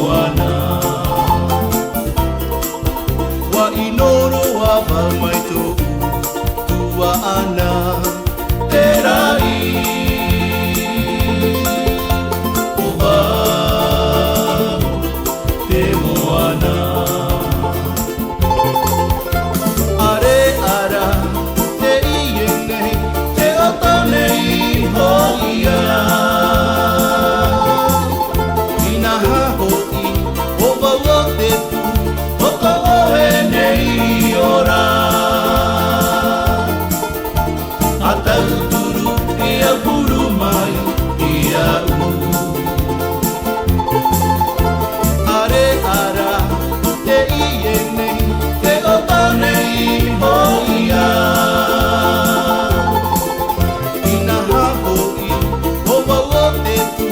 moana wa inoro wa vamaito tua ana erai ova te moana are ara te iene te otone I hoia ina hoi ova wo te pu oko oe nei ora atauturu ia puru mai ia u are ara te iene te otone I hoia ina hoi ova wo te pu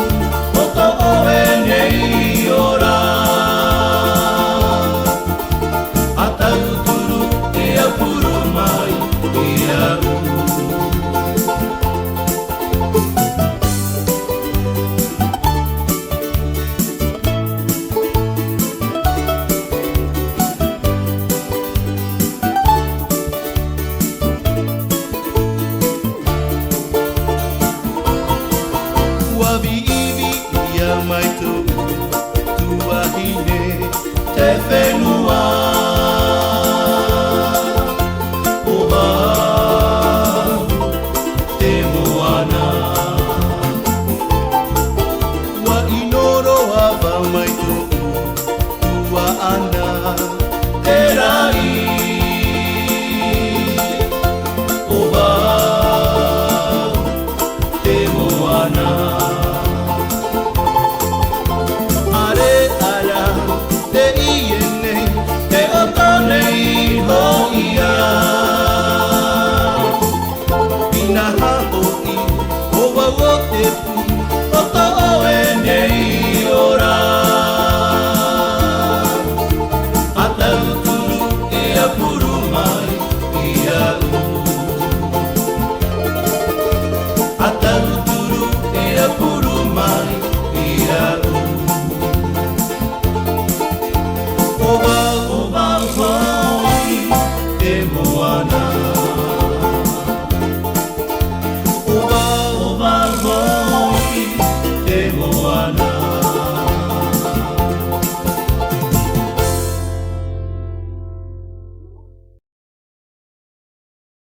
oko oe nei ora atauturu ia puru mai ia u Wavivi ia maito tua hine te whenua ova te moana wa inoro ava maito tua ana e rai ova te moana are ara te iene te otone I hoia ina hoi ova wo te pu oko oe nei ora atauturu ia puru mai ia u atauturu ia puru mai ia u ova ova hoi te mo